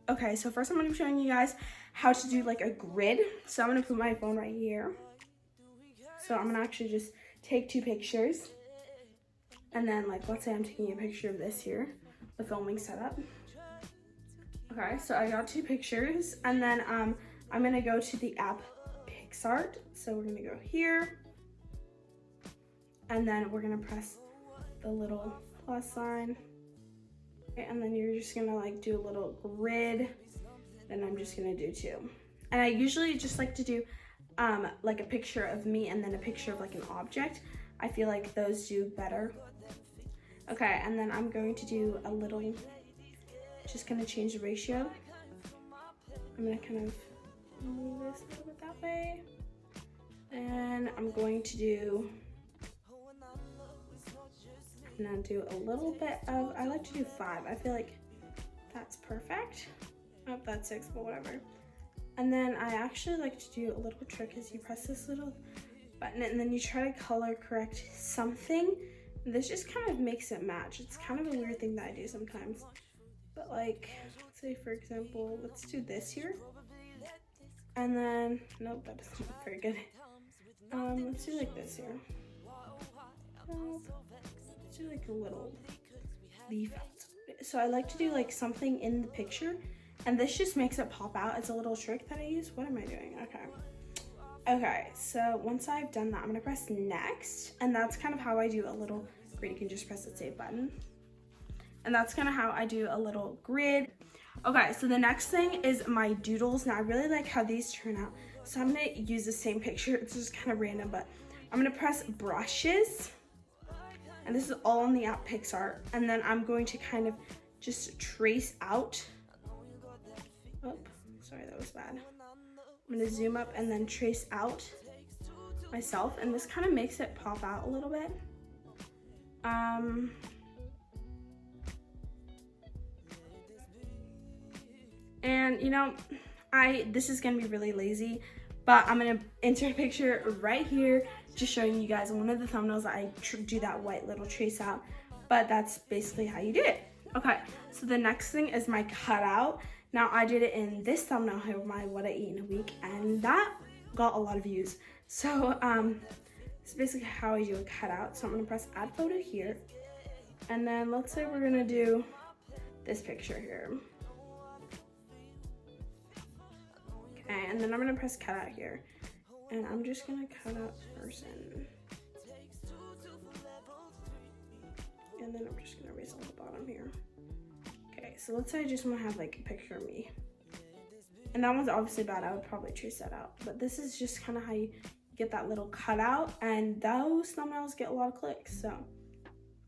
Okay, so first I'm gonna be showing you guys how to do like a grid. So I'm gonna put my phone right here. So I'm gonna actually just take 2 pictures. And then like, let's say I'm taking a picture of this here, the filming setup. Okay, so I got 2 pictures, and then I'm gonna go to the app PicsArt. So we're gonna go here, and then we're gonna press the little plus sign. Okay, and then you're just gonna like do a little grid, and I'm just gonna do 2. And I usually just like to do like a picture of me and then a picture of like an object. I feel like those do better. Okay, and then I'm going to do a little, just gonna change the ratio. I'm gonna kind of move this a little bit that way. And I'm going to do, I'm gonna do a little bit of, I like to do 5. I feel like that's perfect. Oh, that's 6, but whatever. And then I actually like to do a little trick is you press this little button and then you try to color correct something. This just kind of makes it match. It's kind of a weird thing that I do sometimes. But like, let's say for example, let's do this here. And then, nope, that doesn't look very good. Let's do like this here. Let's do like a little leaf. So I like to do like something in the picture, and this just makes it pop out. It's a little trick that I use. What am I doing? Okay, so once I've done that, I'm gonna press next, and that's kind of how I do a little grid. You can just press the save button. And that's kind of how I do a little grid. Okay, so the next thing is my doodles. Now I really like how these turn out. So I'm gonna use the same picture. It's just kind of random, but I'm gonna press brushes. And this is all on the app PicsArt. And then I'm going to kind of just trace out. Oh, sorry, that was bad. I'm gonna zoom up and then trace out myself. And this kind of makes it pop out a little bit. And you know, this is gonna be really lazy, but I'm gonna insert a picture right here, just showing you guys one of the thumbnails that I do that white little trace out, but that's basically how you do it. Okay, so the next thing is my cutout. Now I did it in this thumbnail here, my what I eat in a week, and that got a lot of views. So it's basically how I do a cutout. So I'm gonna press add photo here, and then let's say we're gonna do this picture here. Okay, and then I'm gonna press cut out here, and I'm just gonna cut out the person, and then I'm just gonna erase on the bottom here. Okay, so let's say I just want to have like a picture of me, and that one's obviously bad. I would probably trace that out, but this is just kind of how you get that little cutout, and those thumbnails get a lot of clicks. So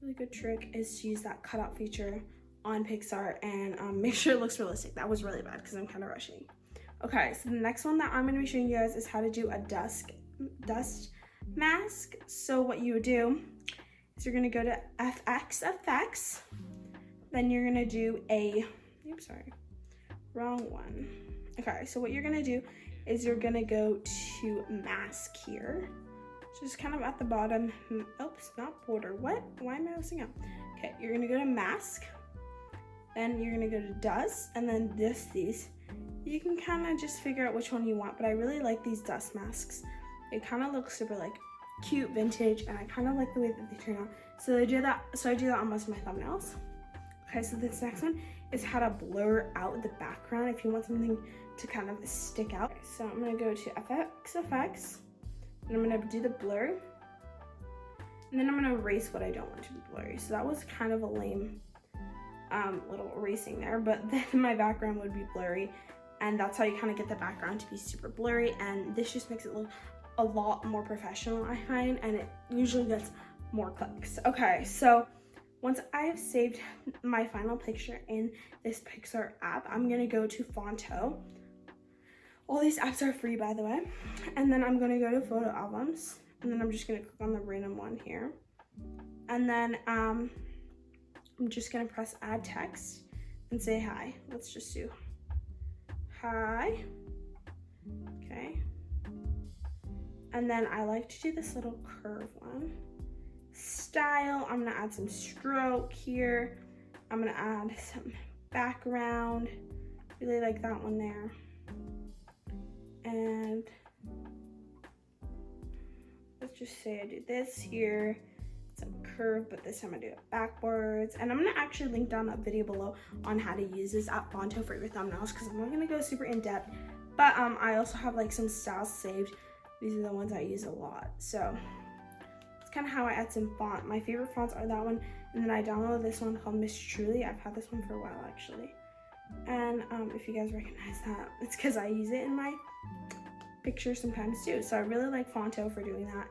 really good trick is to use that cutout feature on PicsArt and make sure it looks realistic. That was really bad because I'm kind of rushing. Okay, so the next one that I'm gonna be showing you guys is how to do a dust mask. So what you would do is you're gonna go to FX Effects, then you're gonna do a, oops, sorry, wrong one. Okay, so what you're gonna do is you're gonna go to mask here, just kind of at the bottom. Oops, not border, what? Why am I messing up? Okay, you're gonna go to mask, then you're gonna go to dust, and then these. You can kind of just figure out which one you want, but I really like these dust masks. They kind of look super like cute, vintage, and I kind of like the way that they turn out. So I do that on most of my thumbnails. Okay, so this next one is how to blur out the background if you want something to kind of stick out. So I'm gonna go to FX Effects, and I'm gonna do the blur, and then I'm gonna erase what I don't want to be blurry. So that was kind of a lame little erasing there, but then my background would be blurry, and that's how you kind of get the background to be super blurry, and this just makes it look a lot more professional, I find, and it usually gets more clicks. Okay, so once I have saved my final picture in this PicsArt app, I'm gonna go to Fonto. All these apps are free, by the way, and then I'm gonna go to photo albums, and then I'm just gonna click on the random one here, and then I'm just gonna press add text and say hi. Let's just do hi. Okay. And then I like to do this little curve one. Style, I'm gonna add some stroke here. I'm gonna add some background. Really like that one there. And let's just say I do this here. Some curve, but this time I do it backwards. And I'm gonna actually link down a video below on how to use this at Fonto for your thumbnails, because I'm not gonna go super in depth. But I also have like some styles saved. These are the ones I use a lot. So it's kind of how I add some font. My favorite fonts are that one, and then I downloaded this one called Miss Truly. I've had this one for a while actually. And if you guys recognize that, it's because I use it in my pictures sometimes too. So I really like Fonto for doing that.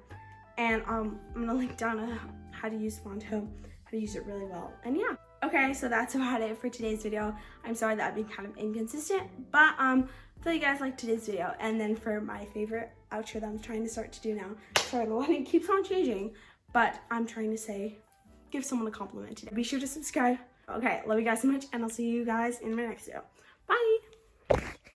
And I'm gonna link down how to use Fonto, how to use it really well. And yeah. Okay, so that's about it for today's video. I'm sorry that I've been kind of inconsistent, but hopefully you guys liked today's video. And then for my favorite outro that I'm trying to start to do now, sorry, the lighting keeps on changing, but I'm trying to say, give someone a compliment today. Be sure to subscribe. Okay, love you guys so much, and I'll see you guys in my next video. Bye!